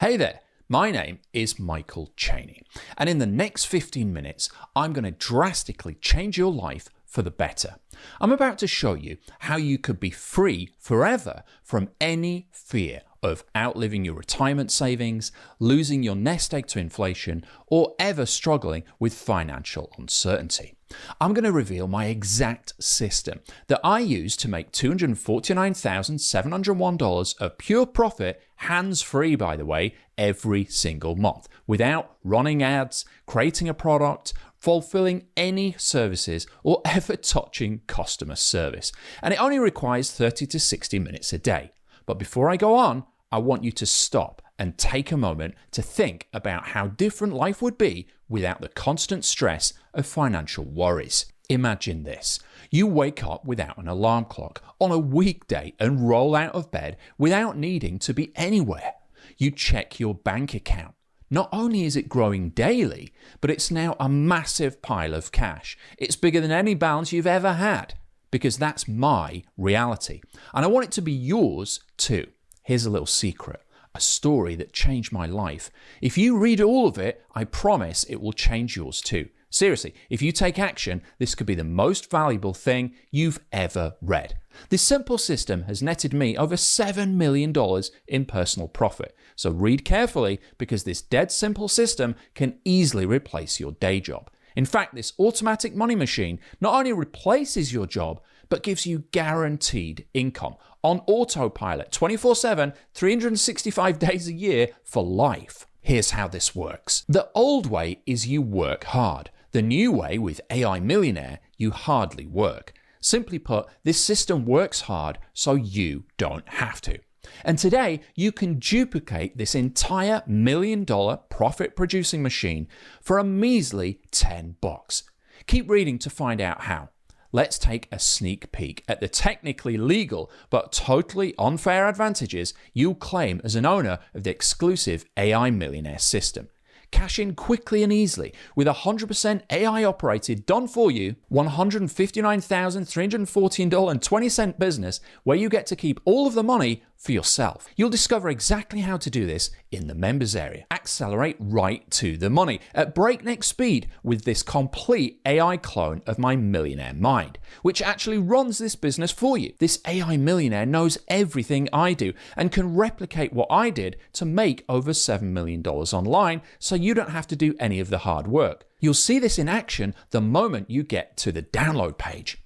Hey there, my name is Michael Cheney, and in the next 15 minutes, I'm going to drastically change your life for the better. I'm about to show you how you could be free forever from any fear of outliving your retirement savings, losing your nest egg to inflation, or ever struggling with financial uncertainty. I'm going to reveal my exact system that I use to make $249,701 of pure profit, hands-free by the way, every single month, without running ads, creating a product, fulfilling any services, or ever touching customer service. And it only requires 30 to 60 minutes a day. But before I go on, I want you to stop and take a moment to think about how different life would be without the constant stress of financial worries. Imagine this. You wake up without an alarm clock on a weekday and roll out of bed without needing to be anywhere. You check your bank account. Not only is it growing daily, but it's now a massive pile of cash. It's bigger than any balance you've ever had, because that's my reality. And I want it to be yours too. Here's a little secret, a story that changed my life. If you read all of it, I promise it will change yours too. Seriously, if you take action, this could be the most valuable thing you've ever read. This simple system has netted me over $7 million in personal profit. So read carefully, because this dead simple system can easily replace your day job. In fact, this automatic money machine not only replaces your job, but gives you guaranteed income on autopilot 24/7, 365 days a year for life. Here's how this works. The old way is you work hard. The new way with AI Millionaire, you hardly work. Simply put, this system works hard so you don't have to. And today, you can duplicate this entire $1 million profit-producing machine for a measly $10. Keep reading to find out how. Let's take a sneak peek at the technically legal but totally unfair advantages you'll claim as an owner of the exclusive AI Millionaire system. Cash in quickly and easily with 100% AI operated, done for you, $159,314.20 business where you get to keep all of the money for yourself. You'll discover exactly how to do this in the members area. Accelerate right to the money at breakneck speed with this complete AI clone of my Millionaire mind, which actually runs this business for you. This AI Millionaire knows everything I do and can replicate what I did to make over $7 million online, so you don't have to do any of the hard work. You'll see this in action the moment you get to the download page.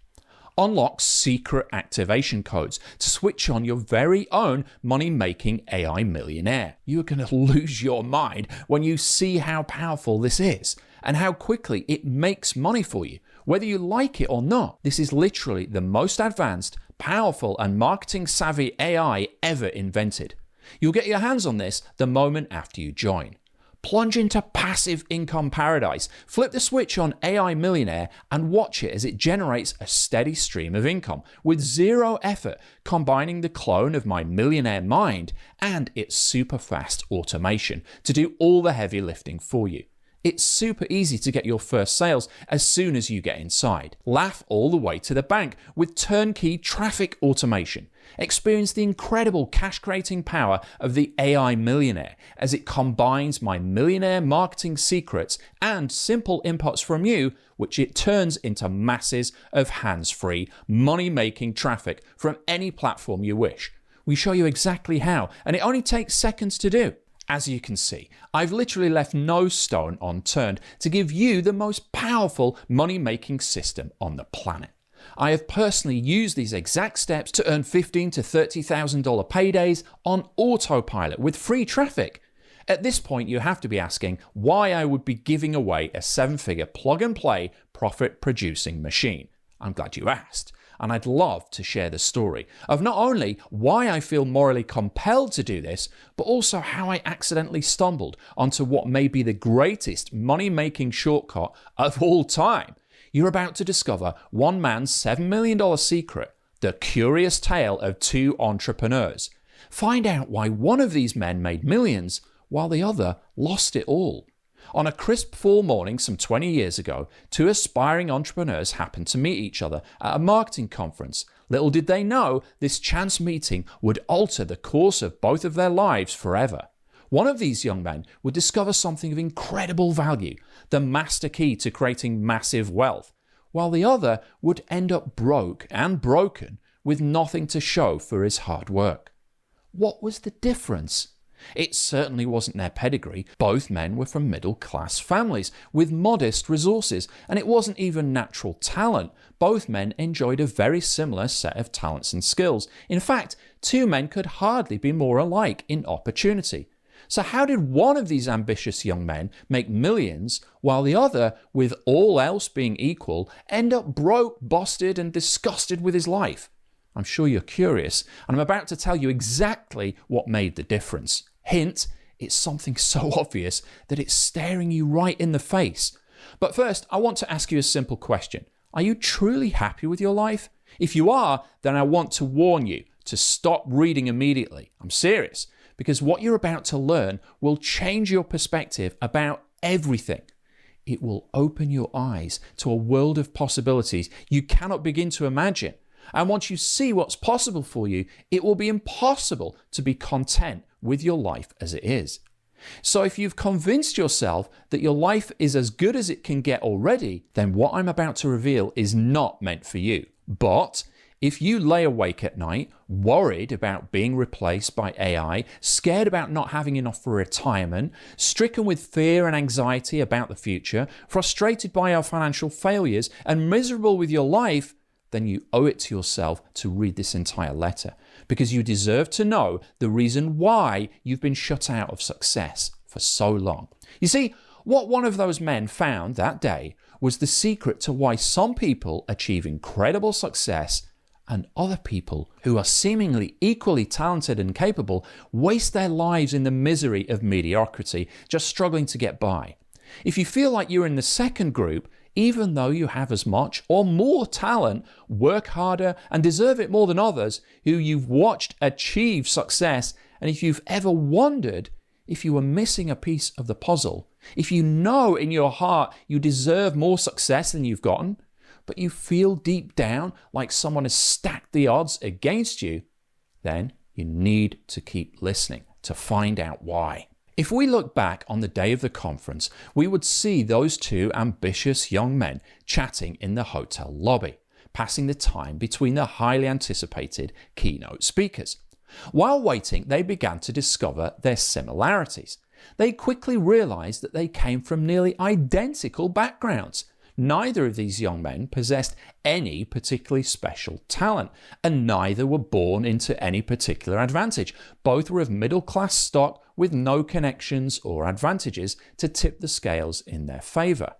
Unlock secret activation codes to switch on your very own money-making AI Millionaire. You are going to lose your mind when you see how powerful this is and how quickly it makes money for you, whether you like it or not. This is literally the most advanced, powerful, and marketing-savvy AI ever invented. You'll get your hands on this the moment after you join. Plunge into passive income paradise. Flip the switch on AI Millionaire and watch it as it generates a steady stream of income with zero effort, combining the clone of my Millionaire mind and its super fast automation to do all the heavy lifting for you. It's super easy to get your first sales as soon as you get inside. Laugh all the way to the bank with turnkey traffic automation. Experience the incredible cash-creating power of the AI Millionaire as it combines my Millionaire marketing secrets and simple inputs from you, which it turns into masses of hands-free, money-making traffic from any platform you wish. We show you exactly how, and it only takes seconds to do. As you can see, I've literally left no stone unturned to give you the most powerful money-making system on the planet. I have personally used these exact steps to earn $15,000 to $30,000 paydays on autopilot with free traffic. At this point, you have to be asking why I would be giving away a seven-figure plug-and-play profit-producing machine. I'm glad you asked. And I'd love to share the story of not only why I feel morally compelled to do this, but also how I accidentally stumbled onto what may be the greatest money-making shortcut of all time. You're about to discover one man's $7 million secret, the curious tale of two entrepreneurs. Find out why one of these men made millions while the other lost it all. On a crisp fall morning some 20 years ago, two aspiring entrepreneurs happened to meet each other at a marketing conference. Little did they know this chance meeting would alter the course of both of their lives forever. One of these young men would discover something of incredible value, the master key to creating massive wealth, while the other would end up broke and broken with nothing to show for his hard work. What was the difference? It certainly wasn't their pedigree. Both men were from middle-class families with modest resources, and it wasn't even natural talent. Both men enjoyed a very similar set of talents and skills. In fact, two men could hardly be more alike in opportunity. So how did one of these ambitious young men make millions, while the other, with all else being equal, end up broke, busted, and disgusted with his life? I'm sure you're curious, and I'm about to tell you exactly what made the difference. Hint, it's something so obvious that it's staring you right in the face. But first, I want to ask you a simple question. Are you truly happy with your life? If you are, then I want to warn you to stop reading immediately. I'm serious, because what you're about to learn will change your perspective about everything. It will open your eyes to a world of possibilities you cannot begin to imagine. And once you see what's possible for you, it will be impossible to be content with your life as it is. So if you've convinced yourself that your life is as good as it can get already, then what I'm about to reveal is not meant for you. But if you lay awake at night, worried about being replaced by AI, scared about not having enough for retirement, stricken with fear and anxiety about the future, frustrated by our financial failures, and miserable with your life, then you owe it to yourself to read this entire letter, because you deserve to know the reason why you've been shut out of success for so long. You see, what one of those men found that day was the secret to why some people achieve incredible success and other people who are seemingly equally talented and capable waste their lives in the misery of mediocrity, just struggling to get by. If you feel like you're in the second group, even though you have as much or more talent, work harder, and deserve it more than others who you've watched achieve success, and if you've ever wondered if you were missing a piece of the puzzle, if you know in your heart you deserve more success than you've gotten, but you feel deep down like someone has stacked the odds against you, then you need to keep listening to find out why. If we look back on the day of the conference, we would see those two ambitious young men chatting in the hotel lobby, passing the time between the highly anticipated keynote speakers. While waiting, they began to discover their similarities. They quickly realized that they came from nearly identical backgrounds. Neither of these young men possessed any particularly special talent, and neither were born into any particular advantage. Both were of middle-class stock with no connections or advantages to tip the scales in their favor.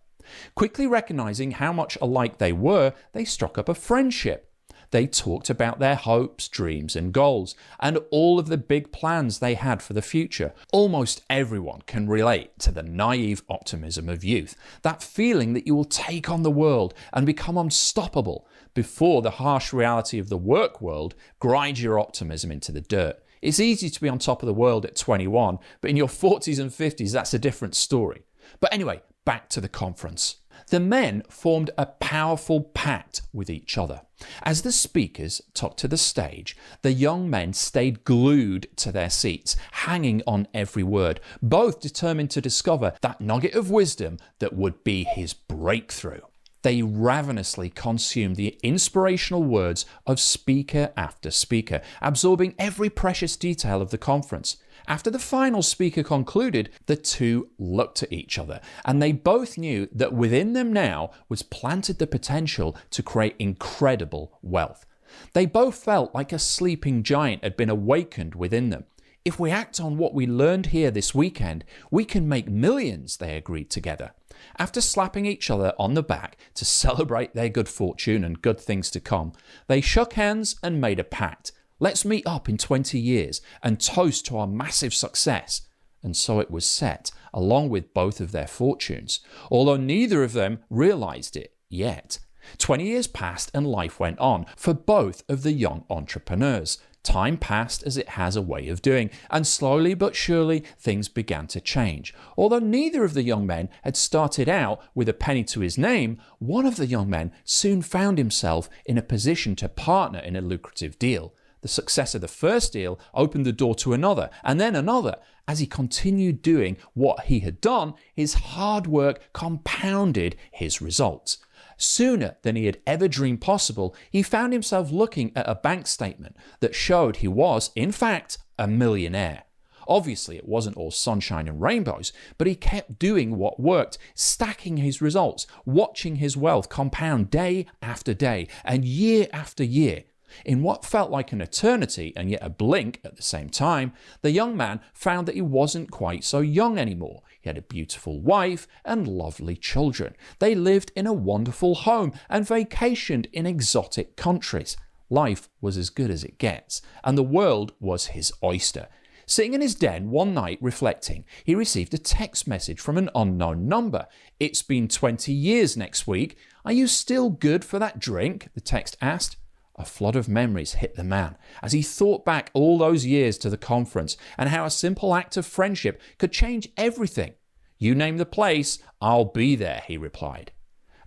Quickly recognizing how much alike they were, they struck up a friendship. They talked about their hopes, dreams, and goals, and all of the big plans they had for the future. Almost everyone can relate to the naive optimism of youth, that feeling that you will take on the world and become unstoppable before the harsh reality of the work world grinds your optimism into the dirt. It's easy to be on top of the world at 21, but in your 40s and 50s, that's a different story. But anyway, back to the conference. The men formed a powerful pact with each other. As the speakers took to the stage, the young men stayed glued to their seats, hanging on every word, both determined to discover that nugget of wisdom that would be his breakthrough. They ravenously consumed the inspirational words of speaker after speaker, absorbing every precious detail of the conference. After the final speaker concluded, the two looked at each other, and they both knew that within them now was planted the potential to create incredible wealth. They both felt like a sleeping giant had been awakened within them. If we act on what we learned here this weekend, we can make millions, they agreed together. After slapping each other on the back to celebrate their good fortune and good things to come, they shook hands and made a pact. Let's meet up in 20 years and toast to our massive success. And so it was set, along with both of their fortunes, although neither of them realized it yet. 20 years passed and life went on for both of the young entrepreneurs. Time passed as it has a way of doing, and slowly but surely things began to change. Although neither of the young men had started out with a penny to his name, one of the young men soon found himself in a position to partner in a lucrative deal. The success of the first deal opened the door to another, and then another. As he continued doing what he had done, his hard work compounded his results. Sooner than he had ever dreamed possible, he found himself looking at a bank statement that showed he was, in fact, a millionaire. Obviously, it wasn't all sunshine and rainbows, but he kept doing what worked, stacking his results, watching his wealth compound day after day and year after year. In what felt like an eternity and yet a blink at the same time, the young man found that he wasn't quite so young anymore. He had a beautiful wife and lovely children. They lived in a wonderful home and vacationed in exotic countries. Life was as good as it gets, and the world was his oyster. Sitting in his den one night reflecting, he received a text message from an unknown number. "It's been 20 years next week. Are you still good for that drink?" the text asked. A flood of memories hit the man as he thought back all those years to the conference and how a simple act of friendship could change everything. "You name the place, I'll be there," he replied.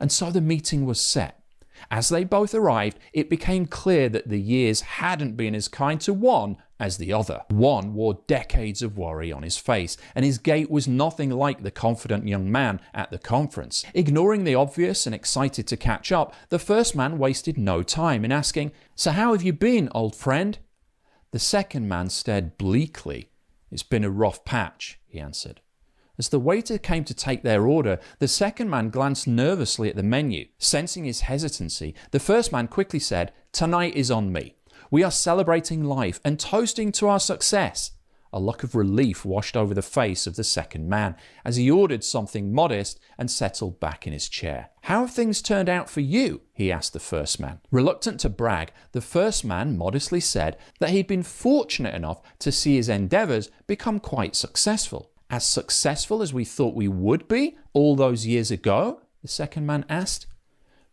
And so the meeting was set. As they both arrived, it became clear that the years hadn't been as kind to one as the other. One wore decades of worry on his face, and his gait was nothing like the confident young man at the conference. Ignoring the obvious and excited to catch up, the first man wasted no time in asking, "So how have you been, old friend?" The second man stared bleakly. "It's been a rough patch," he answered. As the waiter came to take their order, the second man glanced nervously at the menu. Sensing his hesitancy, the first man quickly said, "Tonight is on me. We are celebrating life and toasting to our success." A look of relief washed over the face of the second man as he ordered something modest and settled back in his chair. "How have things turned out for you?" he asked the first man. Reluctant to brag, the first man modestly said that he'd been fortunate enough to see his endeavors become quite successful. "As successful as we thought we would be all those years ago?" the second man asked.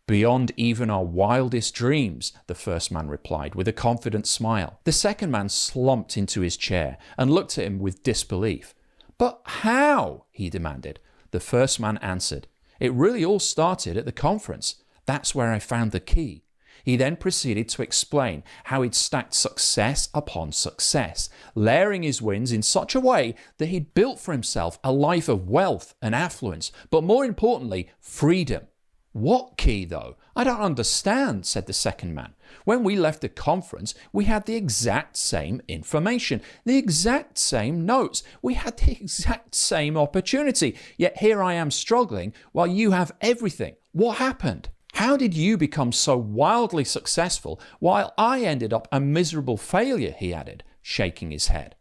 "Beyond even our wildest dreams," the first man replied with a confident smile. The second man slumped into his chair and looked at him with disbelief. "But how?" he demanded. The first man answered, "It really all started at the conference. That's where I found the key." He then proceeded to explain how he'd stacked success upon success, layering his wins in such a way that he'd built for himself a life of wealth and affluence, but more importantly, freedom. "What key, though? I don't understand," said the second man. "When we left the conference, we had the exact same information, the exact same notes. We had the exact same opportunity. Yet here I am struggling while you have everything. What happened? How did you become so wildly successful while I ended up a miserable failure?" he added, shaking his head.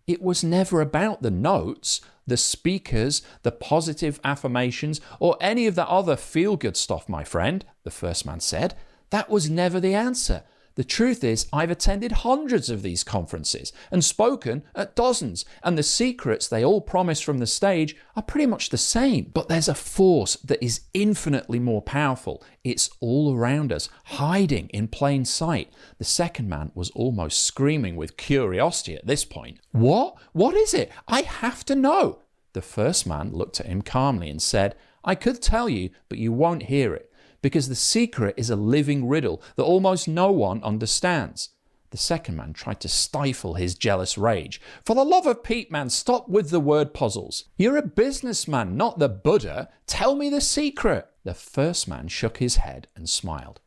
"It was never about the notes, the speakers, the positive affirmations, or any of that other feel-good stuff, my friend," the first man said. "That was never the answer. The truth is, I've attended hundreds of these conferences and spoken at dozens, and the secrets they all promise from the stage are pretty much the same. But there's a force that is infinitely more powerful. It's all around us, hiding in plain sight." The second man was almost screaming with curiosity at this point. "What? What is it? I have to know." The first man looked at him calmly and said, "I could tell you, but you won't hear it, because the secret is a living riddle that almost no one understands." The second man tried to stifle his jealous rage. "For the love of Pete, man, stop with the word puzzles. You're a businessman, not the Buddha. Tell me the secret." The first man shook his head and smiled.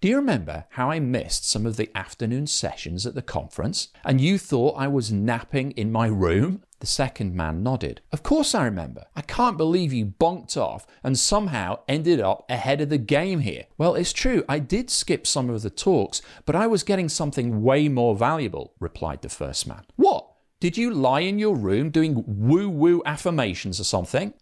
"Do you remember how I missed some of the afternoon sessions at the conference? And you thought I was napping in my room?" The second man nodded. "Of course I remember. I can't believe you bonked off and somehow ended up ahead of the game here." "Well, it's true, I did skip some of the talks, but I was getting something way more valuable," replied the first man. "What? Did you lie in your room doing woo-woo affirmations or something?"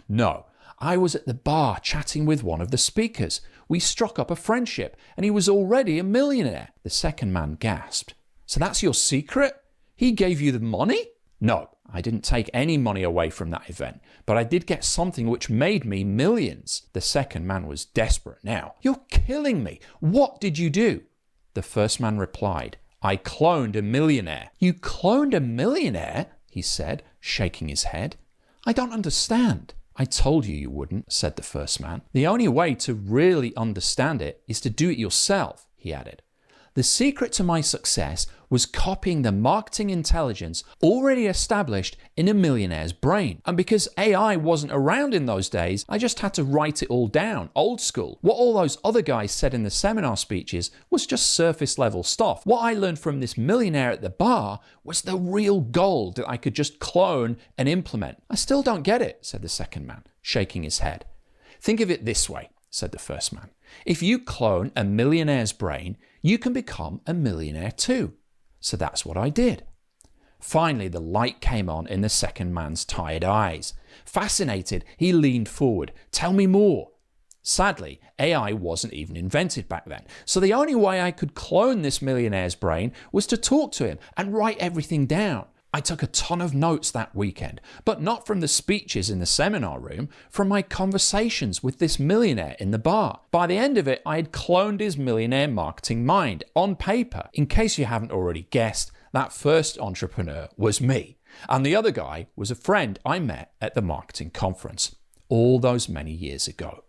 "No. I was at the bar chatting with one of the speakers. We struck up a friendship, and he was already a millionaire." The second man gasped. "So that's your secret? He gave you the money?" "No, I didn't take any money away from that event, but I did get something which made me millions." The second man was desperate now. "You're killing me. What did you do?" The first man replied, "I cloned a millionaire." "You cloned a millionaire?" he said, shaking his head. "I don't understand." "I told you you wouldn't," said the first man. "The only way to really understand it is to do it yourself," he added. The secret to my success was copying the marketing intelligence already established in a millionaire's brain. And because AI wasn't around in those days, I just had to write it all down, old school. What all those other guys said in the seminar speeches was just surface level stuff. What I learned from this millionaire at the bar was the real gold that I could just clone and implement. I still don't get it, said the second man, shaking his head. Think of it this way, said the first man. If you clone a millionaire's brain, you can become a millionaire too. So that's what I did. Finally, the light came on in the second man's tired eyes. Fascinated, he leaned forward. Tell me more. Sadly, AI wasn't even invented back then. So the only way I could clone this millionaire's brain was to talk to him and write everything down. I took a ton of notes that weekend, but not from the speeches in the seminar room, from my conversations with this millionaire in the bar. By the end of it, I had cloned his millionaire marketing mind on paper. In case you haven't already guessed, that first entrepreneur was me. And the other guy was a friend I met at the marketing conference all those many years ago.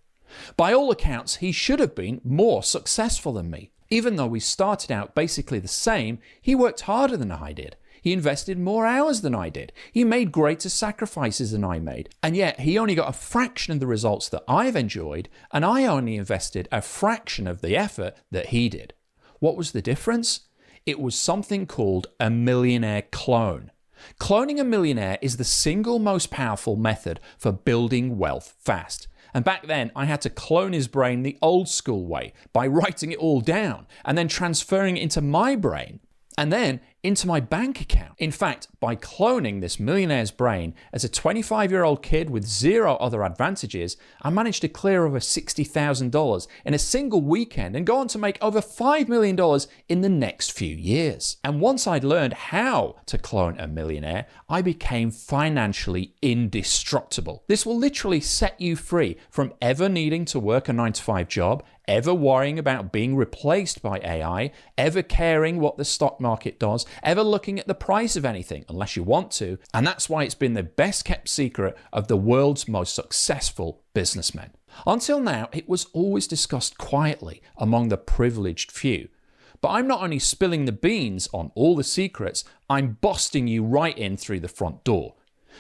By all accounts, he should have been more successful than me. Even though we started out basically the same, he worked harder than I did. He invested more hours than I did. He made greater sacrifices than I made. And yet he only got a fraction of the results that I've enjoyed, and I only invested a fraction of the effort that he did. What was the difference? It was something called a millionaire clone. Cloning a millionaire is the single most powerful method for building wealth fast. And back then, I had to clone his brain the old school way by writing it all down and then transferring it into my brain and then into my bank account. In fact, by cloning this millionaire's brain as a 25-year-old kid with zero other advantages, I managed to clear over $60,000 in a single weekend and go on to make over $5 million in the next few years. And once I'd learned how to clone a millionaire, I became financially indestructible. This will literally set you free from ever needing to work a 9-to-5 job, ever worrying about being replaced by AI, ever caring what the stock market does, ever looking at the price of anything unless you want to. And that's why it's been the best kept secret of the world's most successful businessmen. Until now, it was always discussed quietly among the privileged few. But I'm not only spilling the beans on all the secrets, I'm busting you right in through the front door.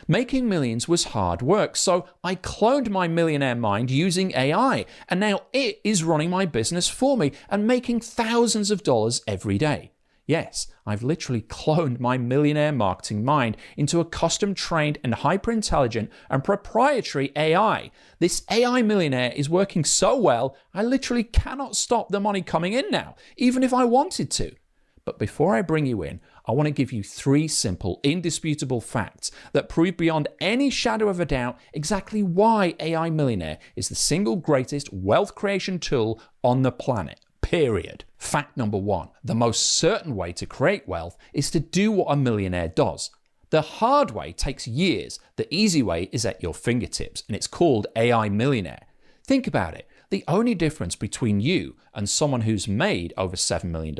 Making millions was hard work, so I cloned my millionaire mind using AI, and now it is running my business for me and making thousands of dollars every day. Yes, I've literally cloned my millionaire marketing mind into a custom-trained and hyper-intelligent and proprietary AI. This AI millionaire is working so well, I literally cannot stop the money coming in now, even if I wanted to. But before I bring you in, I want to give you 3 simple, indisputable facts that prove beyond any shadow of a doubt exactly why AI Millionaire is the single greatest wealth creation tool on the planet. Period. Fact number 1, the most certain way to create wealth is to do what a millionaire does. The hard way takes years. The easy way is at your fingertips, and it's called AI Millionaire. Think about it. The only difference between you and someone who's made over $7 million,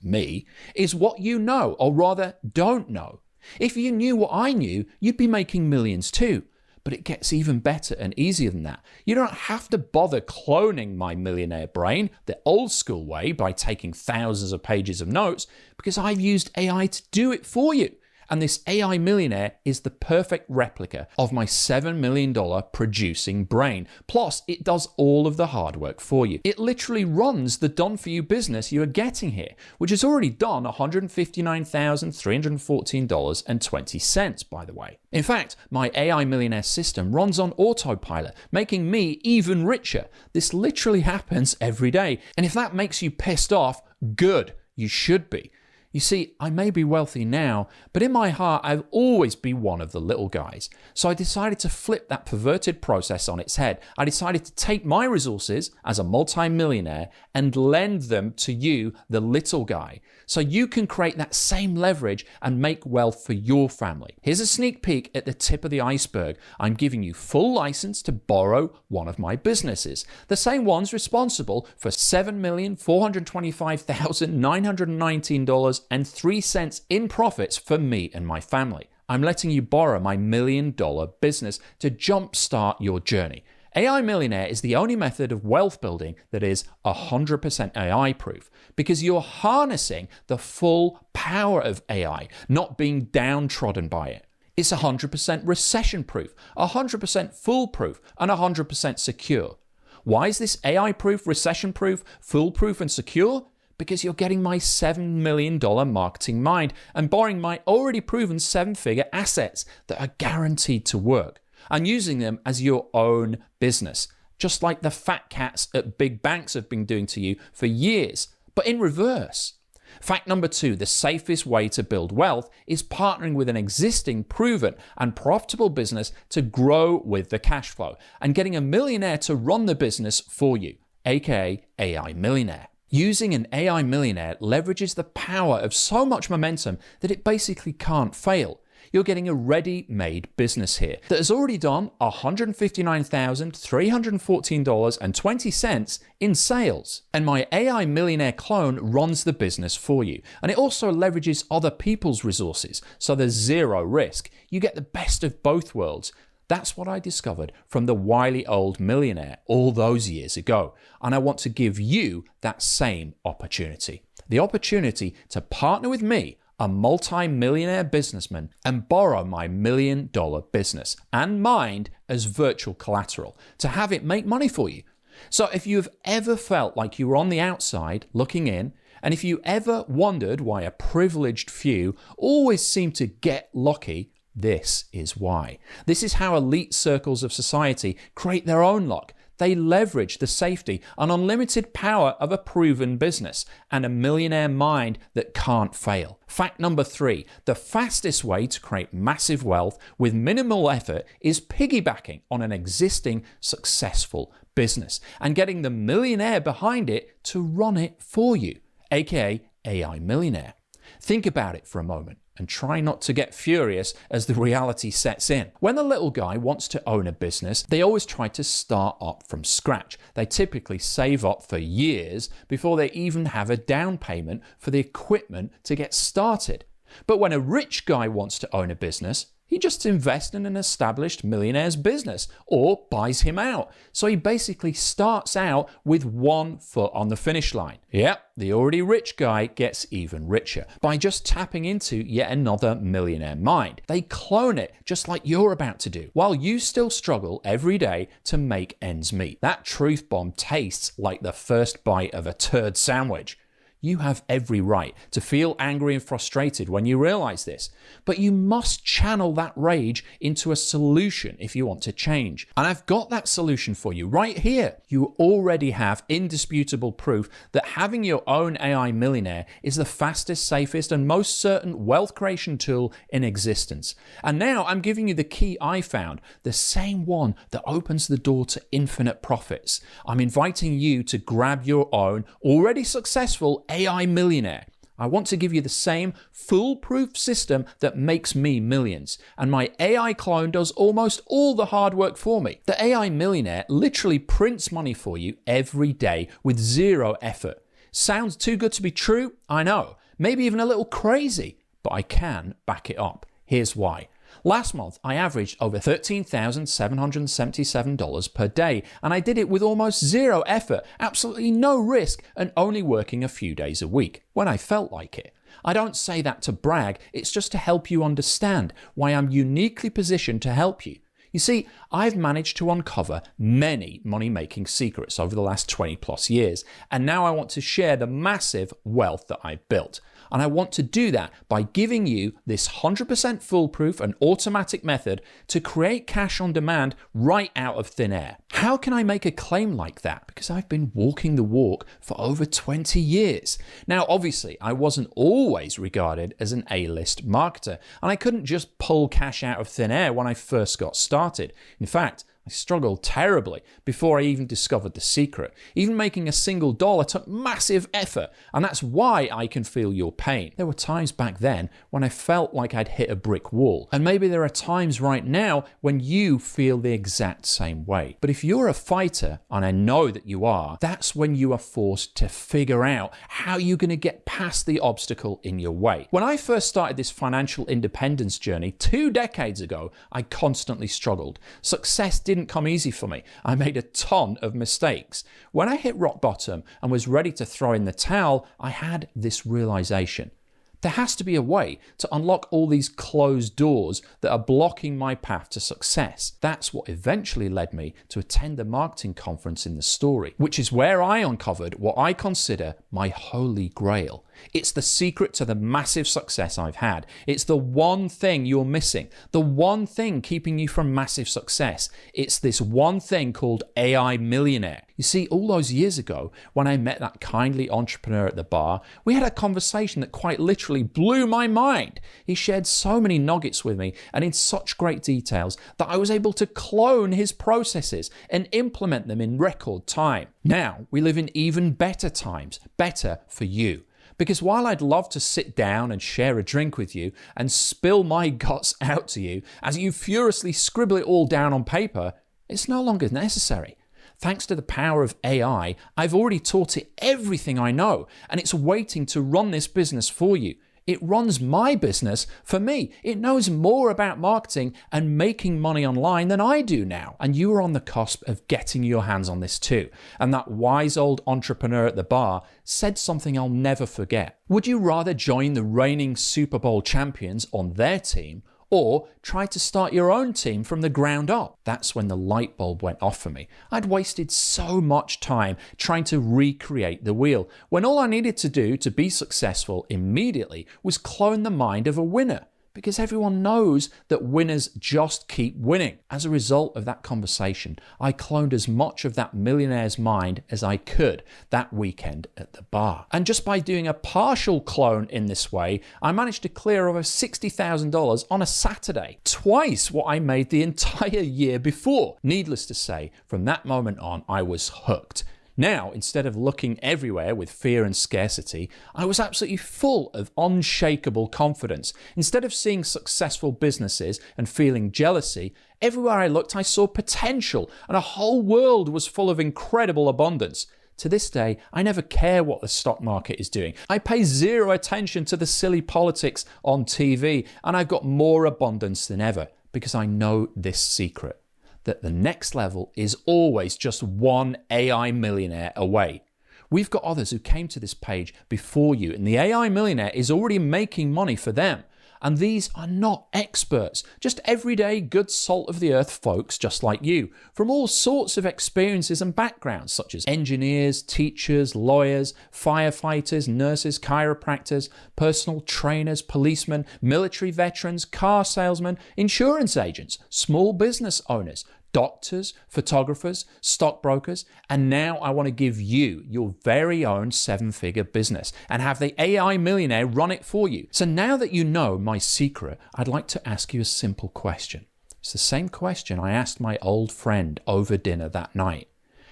me, is what you know, or rather don't know. If you knew what I knew, you'd be making millions too. But it gets even better and easier than that. You don't have to bother cloning my millionaire brain the old school way by taking thousands of pages of notes, because I've used AI to do it for you. And this AI Millionaire is the perfect replica of my $7 million producing brain. Plus, it does all of the hard work for you. It literally runs the done-for-you business you are getting here, which has already done $159,314.20, by the way. In fact, my AI Millionaire system runs on autopilot, making me even richer. This literally happens every day. And if that makes you pissed off, good, you should be. You see, I may be wealthy now, but in my heart, I've always been one of the little guys. So I decided to flip that perverted process on its head. I decided to take my resources as a multi-millionaire and lend them to you, the little guy, so you can create that same leverage and make wealth for your family. Here's a sneak peek at the tip of the iceberg. I'm giving you full license to borrow one of my businesses, the same ones responsible for $7,425,919.03 in profits for me and my family. I'm letting you borrow my $1 million business to jumpstart your journey. AI Millionaire is the only method of wealth building that is 100% AI proof because you're harnessing the full power of AI, not being downtrodden by it. It's 100% recession proof, 100% foolproof, and 100% secure. Why is this AI proof, recession proof, foolproof, and secure? Because you're getting my $7 million marketing mind and borrowing my already proven 7-figure assets that are guaranteed to work and using them as your own business, just like the fat cats at big banks have been doing to you for years, but in reverse. Fact number 2, the safest way to build wealth is partnering with an existing, proven, and profitable business to grow with the cash flow and getting a millionaire to run the business for you, aka AI Millionaire. Using an AI Millionaire leverages the power of so much momentum that it basically can't fail. You're getting a ready-made business here that has already done $159,314.20 in sales. And my AI Millionaire clone runs the business for you. And it also leverages other people's resources, so there's zero risk. You get the best of both worlds. That's what I discovered from the wily old millionaire all those years ago. And I want to give you that same opportunity. The opportunity to partner with me, a multi-millionaire businessman, and borrow my $1 million business and mind as virtual collateral to have it make money for you. So if you've ever felt like you were on the outside looking in, and if you ever wondered why a privileged few always seem to get lucky, this is why. This is how elite circles of society create their own luck. They leverage the safety and unlimited power of a proven business and a millionaire mind that can't fail. Fact number 3, the fastest way to create massive wealth with minimal effort is piggybacking on an existing successful business and getting the millionaire behind it to run it for you, aka AI Millionaire. Think about it for a moment and try not to get furious as the reality sets in. When a little guy wants to own a business, they always try to start up from scratch. They typically save up for years before they even have a down payment for the equipment to get started. But when a rich guy wants to own a business, he just invests in an established millionaire's business or buys him out. So he basically starts out with 1 foot on the finish line. Yep, the already rich guy gets even richer by just tapping into yet another millionaire mind. They clone it just like you're about to do, while you still struggle every day to make ends meet. That truth bomb tastes like the first bite of a turd sandwich. You have every right to feel angry and frustrated when you realize this, but you must channel that rage into a solution if you want to change. And I've got that solution for you right here. You already have indisputable proof that having your own AI Millionaire is the fastest, safest, and most certain wealth creation tool in existence. And now I'm giving you the key I found, the same one that opens the door to infinite profits. I'm inviting you to grab your own already successful AI Millionaire. I want to give you the same foolproof system that makes me millions. And my AI clone does almost all the hard work for me. The AI Millionaire literally prints money for you every day with zero effort. Sounds too good to be true? I know. Maybe even a little crazy. But I can back it up. Here's why. Last month, I averaged over $13,777 per day, and I did it with almost zero effort, absolutely no risk, and only working a few days a week, when I felt like it. I don't say that to brag, it's just to help you understand why I'm uniquely positioned to help you. You see, I've managed to uncover many money-making secrets over the last 20 plus years, and now I want to share the massive wealth that I've built. And I want to do that by giving you this 100% foolproof and automatic method to create cash on demand right out of thin air. How can I make a claim like that? Because I've been walking the walk for over 20 years. Now, obviously, I wasn't always regarded as an A-list marketer, and I couldn't just pull cash out of thin air when I first got started. In fact, I struggled terribly before I even discovered the secret. Even making a single dollar took massive effort, and that's why I can feel your pain. There were times back then when I felt like I'd hit a brick wall, and maybe there are times right now when you feel the exact same way. But if you're a fighter, and I know that you are, that's when you are forced to figure out how you're going to get past the obstacle in your way. When I first started this financial independence journey 2 decades ago, I constantly struggled. Success didn't didn't come easy for me. I made a ton of mistakes. When I hit rock bottom and was ready to throw in the towel, I had this realization. There has to be a way to unlock all these closed doors that are blocking my path to success. That's what eventually led me to attend the marketing conference in the story, which is where I uncovered what I consider my holy grail. It's the secret to the massive success I've had. It's the one thing you're missing, the one thing keeping you from massive success. It's this one thing called AI Millionaire. You see, all those years ago, when I met that kindly entrepreneur at the bar, we had a conversation that quite literally blew my mind. He shared so many nuggets with me and in such great details that I was able to clone his processes and implement them in record time. Now, we live in even better times, better for you. Because while I'd love to sit down and share a drink with you and spill my guts out to you as you furiously scribble it all down on paper, it's no longer necessary. Thanks to the power of AI, I've already taught it everything I know, and it's waiting to run this business for you. It runs my business for me. It knows more about marketing and making money online than I do now. And you are on the cusp of getting your hands on this too. And that wise old entrepreneur at the bar said something I'll never forget. Would you rather join the reigning Super Bowl champions on their team, or try to start your own team from the ground up? That's when the light bulb went off for me. I'd wasted so much time trying to recreate the wheel, when all I needed to do to be successful immediately was clone the mind of a winner. Because everyone knows that winners just keep winning. As a result of that conversation, I cloned as much of that millionaire's mind as I could that weekend at the bar. And just by doing a partial clone in this way, I managed to clear over $60,000 on a Saturday, twice what I made the entire year before. Needless to say, from that moment on, I was hooked. Now, instead of looking everywhere with fear and scarcity, I was absolutely full of unshakable confidence. Instead of seeing successful businesses and feeling jealousy, everywhere I looked I saw potential, and a whole world was full of incredible abundance. To this day, I never care what the stock market is doing. I pay zero attention to the silly politics on TV, and I've got more abundance than ever because I know this secret: that the next level is always just one AI millionaire away. We've got others who came to this page before you, and the AI millionaire is already making money for them. And these are not experts, just everyday good salt of the earth folks just like you, from all sorts of experiences and backgrounds, such as engineers, teachers, lawyers, firefighters, nurses, chiropractors, personal trainers, policemen, military veterans, car salesmen, insurance agents, small business owners, doctors, photographers, stockbrokers, and now I want to give you your very own seven-figure business and have the AI millionaire run it for you. So now that you know my secret, I'd like to ask you a simple question. It's the same question I asked my old friend over dinner that night.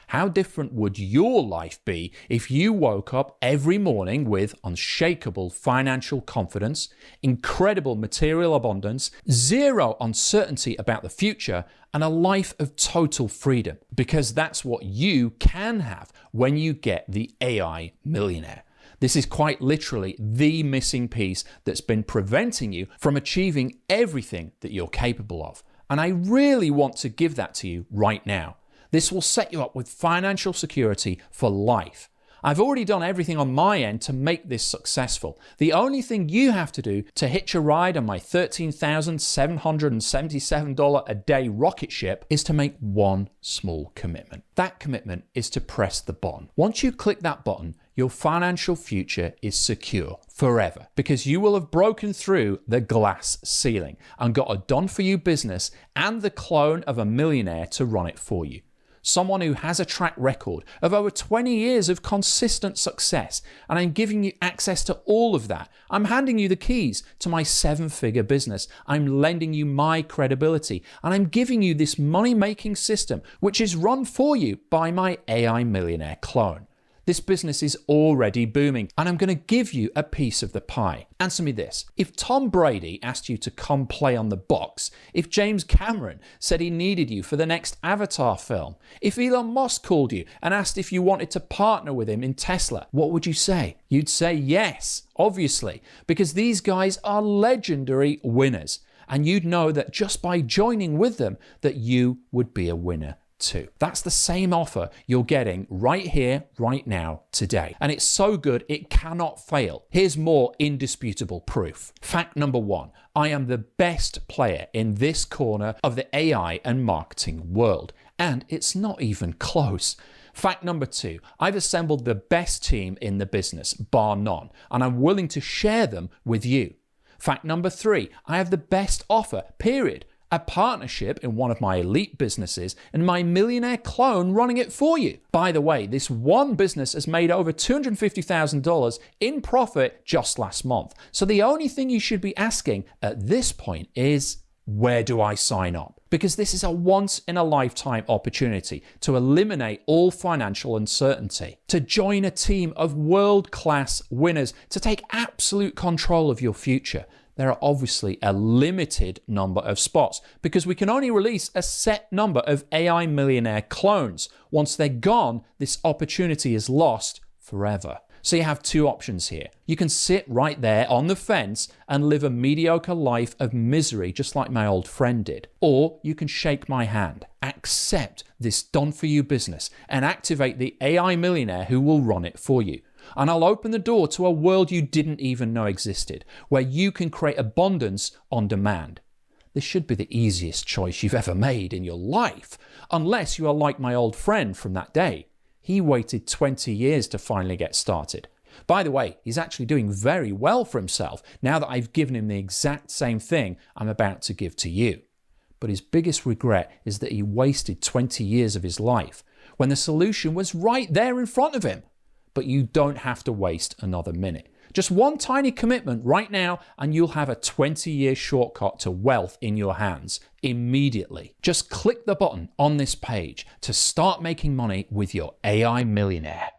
How different would your life be if you woke up every morning with unshakable financial confidence, incredible material abundance, zero uncertainty about the future, and a life of total freedom? Because that's what you can have when you get the AI millionaire. This is quite literally the missing piece that's been preventing you from achieving everything that you're capable of. And I really want to give that to you right now. This will set you up with financial security for life. I've already done everything on my end to make this successful. The only thing you have to do to hitch a ride on my $13,777 a day rocket ship is to make one small commitment. That commitment is to press the button. Once you click that button, your financial future is secure forever, because you will have broken through the glass ceiling and got a done-for-you business and the clone of a millionaire to run it for you. Someone who has a track record of over 20 years of consistent success, and I'm giving you access to all of that. I'm handing you the keys to my seven-figure business. I'm lending you my credibility, and I'm giving you this money-making system, which is run for you by my AI millionaire clone. This business is already booming, and I'm going to give you a piece of the pie. Answer me this. If Tom Brady asked you to come play on the box, if James Cameron said he needed you for the next Avatar film, if Elon Musk called you and asked if you wanted to partner with him in Tesla, what would you say? You'd say yes, obviously, because these guys are legendary winners. and you'd know that just by joining with them that you would be a winner too. That's the same offer you're getting right here, right now, today. And it's so good, it cannot fail. Here's more indisputable proof. Fact number 1, I am the best player in this corner of the AI and marketing world. And it's not even close. Fact number 2, I've assembled the best team in the business, bar none, and I'm willing to share them with you. Fact number 3, I have the best offer, period. A partnership in one of my elite businesses and my Millionaire clone running it for you. By the way, this one business has made over $250,000 in profit just last month. So the only thing you should be asking at this point is, where do I sign up? Because this is a once-in-a-lifetime opportunity to eliminate all financial uncertainty, to join a team of world-class winners, to take absolute control of your future. There are obviously a limited number of spots because we can only release a set number of AI Millionaire clones. Once they're gone, this opportunity is lost forever. So you have 2 options here. You can sit right there on the fence and live a mediocre life of misery just like my old friend did. Or you can shake my hand, accept this done-for-you business and activate the AI Millionaire who will run it for you. And I'll open the door to a world you didn't even know existed, where you can create abundance on demand. This should be the easiest choice you've ever made in your life, unless you are like my old friend from that day. He waited 20 years to finally get started. By the way, he's actually doing very well for himself now that I've given him the exact same thing I'm about to give to you. But his biggest regret is that he wasted 20 years of his life when the solution was right there in front of him. But you don't have to waste another minute. Just one tiny commitment right now and you'll have a 20-year shortcut to wealth in your hands immediately. Just click the button on this page to start making money with your AI Millionaire.